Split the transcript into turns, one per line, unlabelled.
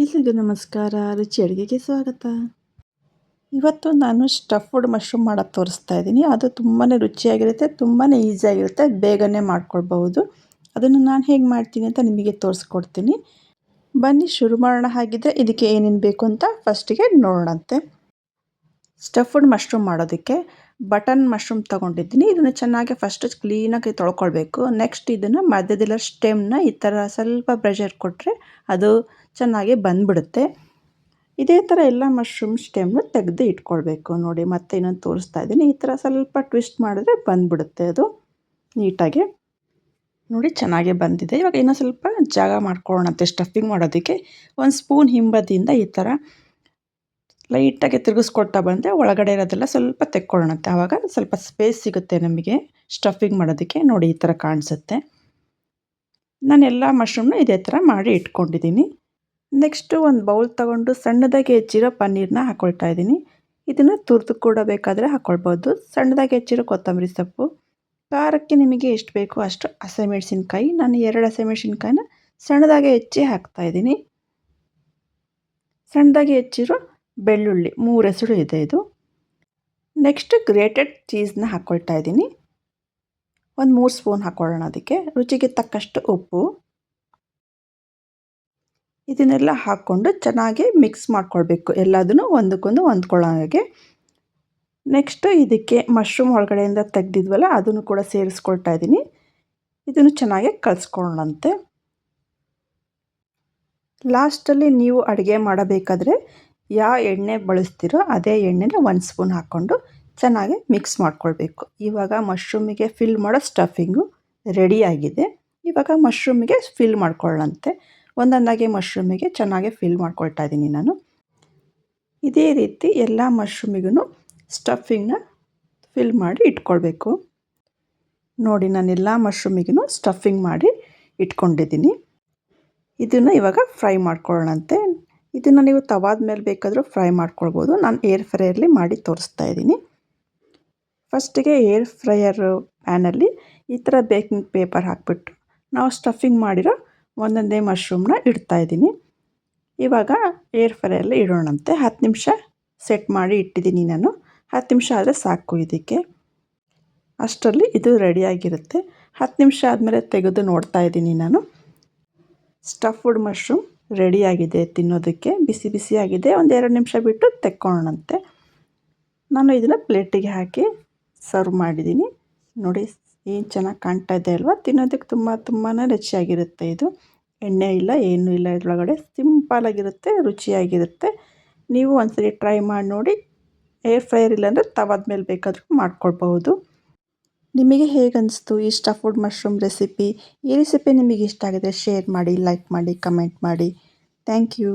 ಎಲ್ರಿಗೂ ನಮಸ್ಕಾರ. ರುಚಿ ಅಡುಗೆಗೆ ಸ್ವಾಗತ. ಇವತ್ತು ನಾನು ಸ್ಟಫ್ಡ್ ಮಶ್ರೂಮ್ ಮಾಡೋದು ತೋರಿಸ್ತಾ ಇದ್ದೀನಿ. ಅದು ತುಂಬಾ ರುಚಿಯಾಗಿರುತ್ತೆ, ತುಂಬಾ ಈಸಿಯಾಗಿರುತ್ತೆ, ಬೇಗನೆ ಮಾಡ್ಕೊಳ್ಬಹುದು. ಅದನ್ನು ನಾನು ಹೇಗೆ ಮಾಡ್ತೀನಿ ಅಂತ ನಿಮಗೆ ತೋರಿಸ್ಕೊಡ್ತೀನಿ. ಬನ್ನಿ ಶುರು ಮಾಡೋಣ. ಹಾಗಿದ್ದರೆ ಇದಕ್ಕೆ ಏನೇನು ಬೇಕು ಅಂತ ಫಸ್ಟಿಗೆ ನೋಡೋಣಂತೆ. ಸ್ಟಫ್ಡ್ ಮಶ್ರೂಮ್ ಮಾಡೋದಕ್ಕೆ ಬಟನ್ ಮಶ್ರೂಮ್ ತೊಗೊಂಡಿದ್ದೀನಿ. ಇದನ್ನು ಚೆನ್ನಾಗಿ ಫಸ್ಟ್ ಕ್ಲೀನಾಗಿ ತೊಳ್ಕೊಳ್ಬೇಕು. ನೆಕ್ಸ್ಟ್ ಇದನ್ನು ಮಧ್ಯದಲ್ಲಿರೋ ಸ್ಟೆಮ್ನ ಈ ಥರ ಸ್ವಲ್ಪ ಪ್ರೆಷರ್ ಕೊಟ್ಟರೆ ಅದು ಚೆನ್ನಾಗಿ ಬಂದುಬಿಡುತ್ತೆ. ಇದೇ ಥರ ಎಲ್ಲ ಮಶ್ರೂಮ್ ಸ್ಟೆಮ್ನ ತೆಗೆದು ಇಟ್ಕೊಳ್ಬೇಕು. ನೋಡಿ ಮತ್ತೆ ಇನ್ನೊಂದು ತೋರಿಸ್ತಾ ಇದ್ದೀನಿ. ಈ ಥರ ಸ್ವಲ್ಪ ಟ್ವಿಸ್ಟ್ ಮಾಡಿದ್ರೆ ಬಂದುಬಿಡುತ್ತೆ ಅದು ನೀಟಾಗಿ. ನೋಡಿ ಚೆನ್ನಾಗೇ ಬಂದಿದೆ. ಇವಾಗ ಇನ್ನೂ ಸ್ವಲ್ಪ ಜಾಗ ಮಾಡ್ಕೊಳ್ಳೋಣಂತೆ ಸ್ಟಫಿಂಗ್ ಮಾಡೋದಕ್ಕೆ. ಒಂದು ಸ್ಪೂನ್ ಹಿಂಬದಿಯಿಂದ ಈ ಥರ ಲೈಟಾಗಿ ತಿರುಗಿಸ್ಕೊಳ್ತಾ ಬಂದರೆ ಒಳಗಡೆ ಇರೋದೆಲ್ಲ ಸ್ವಲ್ಪ ತೆಕ್ಕೊಳ್ಳೋಣಂತೆ. ಆವಾಗ ಸ್ವಲ್ಪ ಸ್ಪೇಸ್ ಸಿಗುತ್ತೆ ನಮಗೆ ಸ್ಟಫಿಂಗ್ ಮಾಡೋದಕ್ಕೆ. ನೋಡಿ ಈ ಥರ ಕಾಣಿಸುತ್ತೆ. ನಾನು ಎಲ್ಲ ಮಶ್ರೂಮ್ನ ಇದೇ ಥರ ಮಾಡಿ ಇಟ್ಕೊಂಡಿದ್ದೀನಿ. ನೆಕ್ಸ್ಟು ಒಂದು ಬೌಲ್ ತೊಗೊಂಡು ಸಣ್ಣದಾಗಿ ಹೆಚ್ಚಿರೋ ಪನ್ನೀರನ್ನ ಹಾಕ್ಕೊಳ್ತಾ ಇದ್ದೀನಿ. ಇದನ್ನು ತುರಿದು ಕೂಡ ಬೇಕಾದರೆ ಹಾಕ್ಕೊಳ್ಬೋದು. ಸಣ್ಣದಾಗಿ ಹೆಚ್ಚಿರೋ ಕೊತ್ತಂಬರಿ ಸೊಪ್ಪು, ಖಾರಕ್ಕೆ ನಿಮಗೆ ಎಷ್ಟು ಬೇಕೋ ಅಷ್ಟು ಹಸಿಮೆಣಸಿನ್ಕಾಯಿ. ನಾನು 2 ಹಸಿಮೆಣಸಿನ್ಕಾಯಿನ ಸಣ್ಣದಾಗಿ ಹೆಚ್ಚಿ ಹಾಕ್ತಾಯಿದ್ದೀನಿ. ಸಣ್ಣದಾಗಿ ಹೆಚ್ಚಿರೋ ಬೆಳ್ಳುಳ್ಳಿ 3 ಎಸಳು ಇದೆ ಇದು. ನೆಕ್ಸ್ಟ್ ಗ್ರೇಟೆಡ್ ಚೀಸ್ನ ಹಾಕ್ಕೊಳ್ತಾ ಇದ್ದೀನಿ. ಒಂದು 3 ಸ್ಪೂನ್ ಹಾಕ್ಕೊಳ್ಳೋಣ. ಅದಕ್ಕೆ ರುಚಿಗೆ ತಕ್ಕಷ್ಟು ಉಪ್ಪು. ಇದನ್ನೆಲ್ಲ ಹಾಕ್ಕೊಂಡು ಚೆನ್ನಾಗಿ ಮಿಕ್ಸ್ ಮಾಡ್ಕೊಳ್ಬೇಕು. ಎಲ್ಲದನ್ನು ಒಂದಕ್ಕೊಂದು ಹೊಂದ್ಕೊಳ್ಳೋ ಹಾಗೆ. ನೆಕ್ಸ್ಟ್ ಇದಕ್ಕೆ ಮಶ್ರೂಮ್ ಒಳಗಡೆಯಿಂದ ತೆಗೆದಿದ್ವಲ್ಲ ಅದನ್ನು ಕೂಡ ಸೇರಿಸ್ಕೊಳ್ತಾ ಇದ್ದೀನಿ. ಇದನ್ನು ಚೆನ್ನಾಗಿ ಕಲಿಸ್ಕೊಳ್ಳೋಣಂತೆ. ಲಾಸ್ಟಲ್ಲಿ ನೀವು ಅಡುಗೆ ಮಾಡಬೇಕಾದ್ರೆ ಯಾವ ಎಣ್ಣೆ ಬಳಸ್ತೀರೋ ಅದೇ ಎಣ್ಣೆನ 1 ಸ್ಪೂನ್ ಹಾಕ್ಕೊಂಡು ಚೆನ್ನಾಗಿ ಮಿಕ್ಸ್ ಮಾಡ್ಕೊಳ್ಬೇಕು. ಇವಾಗ ಮಶ್ರೂಮಿಗೆ ಫಿಲ್ ಮಾಡೋ ಸ್ಟಫಿಂಗು ರೆಡಿಯಾಗಿದೆ. ಇವಾಗ ಮಶ್ರೂಮಿಗೆ ಫಿಲ್ ಮಾಡ್ಕೊಳ್ಳೋಣಂತೆ. ಒಂದೊಂದಾಗಿ ಮಶ್ರೂಮಿಗೆ ಚೆನ್ನಾಗಿ ಫಿಲ್ ಮಾಡ್ಕೊಳ್ತಾ ಇದ್ದೀನಿ ನಾನು. ಇದೇ ರೀತಿ ಎಲ್ಲ ಮಶ್ರೂಮಿಗೂ ಸ್ಟಫಿಂಗ್ನ ಫಿಲ್ ಮಾಡಿ ಇಟ್ಕೊಳ್ಬೇಕು. ನೋಡಿ ನಾನೆಲ್ಲ ಮಶ್ರೂಮಿಗೂ ಸ್ಟಫಿಂಗ್ ಮಾಡಿ ಇಟ್ಕೊಂಡಿದ್ದೀನಿ. ಇದನ್ನು ಇವಾಗ ಫ್ರೈ ಮಾಡ್ಕೊಳ್ಳೋಣಂತೆ. ಇದನ್ನು ನೀವು ತವಾದ ಮೇಲೆ ಬೇಕಾದರೂ ಫ್ರೈ ಮಾಡ್ಕೊಳ್ಬೋದು. ನಾನು ಏರ್ ಫ್ರೈಯರ್ಲಿ ಮಾಡಿ ತೋರಿಸ್ತಾ ಇದ್ದೀನಿ. ಫಸ್ಟಿಗೆ ಏರ್ ಫ್ರೈಯರ್ ಪ್ಯಾನಲ್ಲಿ ಈ ಥರ ಬೇಕಿಂಗ್ ಪೇಪರ್ ಹಾಕಿಬಿಟ್ಟು ನಾವು ಸ್ಟಫಿಂಗ್ ಮಾಡಿರೋ ಒಂದೊಂದೇ ಮಶ್ರೂಮ್ನ ಇಡ್ತಾಯಿದ್ದೀನಿ. ಇವಾಗ ಏರ್ ಫ್ರೈಯಲ್ಲಿ ಇಡೋಣಂತೆ. 10 ನಿಮಿಷ ಸೆಟ್ ಮಾಡಿ ಇಟ್ಟಿದ್ದೀನಿ ನಾನು. 10 ನಿಮಿಷ ಆದರೆ ಸಾಕು ಇದಕ್ಕೆ. ಅಷ್ಟರಲ್ಲಿ ಇದು ರೆಡಿಯಾಗಿರುತ್ತೆ. 10 ನಿಮಿಷ ಆದಮೇಲೆ ತೆಗೆದು ನೋಡ್ತಾ ಇದ್ದೀನಿ ನಾನು. ಸ್ಟಫ್ಡ್ ಮಶ್ರೂಮ್ ರೆಡಿಯಾಗಿದೆ ತಿನ್ನೋದಕ್ಕೆ. ಬಿಸಿ ಬಿಸಿಯಾಗಿದೆ. ಒಂದು 2 ನಿಮಿಷ ಬಿಟ್ಟು ತೆಕ್ಕೊಳ್ಳೋಣಂತೆ. ನಾನು ಇದನ್ನು ಪ್ಲೇಟಿಗೆ ಹಾಕಿ ಸರ್ವ್ ಮಾಡಿದ್ದೀನಿ. ನೋಡಿ ಏನು ಚೆನ್ನಾಗಿ ಕಾಣ್ತಾ ಇದೆ ಅಲ್ವಾ? ತಿನ್ನೋದಕ್ಕೆ ತುಂಬಾ ರುಚಿಯಾಗಿರುತ್ತೆ ಇದು. ಎಣ್ಣೆ ಇಲ್ಲ, ಏನೂ ಇಲ್ಲ ಇದರೊಳಗಡೆ. ಸಿಂಪಲಾಗಿರುತ್ತೆ, ರುಚಿಯಾಗಿರುತ್ತೆ. ನೀವು ಒಂದ್ಸರಿ ಟ್ರೈ ಮಾಡಿ ನೋಡಿ. ಏರ್ ಫ್ರೈಯರ್ ಇಲ್ಲಾಂದರೆ ತವಾದ ಮೇಲೆ ಬೇಕಾದರೂ ಮಾಡ್ಕೊಳ್ಬಹುದು. ನಿಮಗೆ ಹೇಗೆ ಅನಿಸ್ತು ಈ ಸ್ಟಫ್ಡ್ ಮಶ್ರೂಮ್ ರೆಸಿಪಿ? ಈ ರೆಸಿಪಿ ನಿಮಗೆ ಇಷ್ಟ ಆಗಿದ್ರೆ ಶೇರ್ ಮಾಡಿ, ಲೈಕ್ ಮಾಡಿ, ಕಮೆಂಟ್ ಮಾಡಿ. Thank you.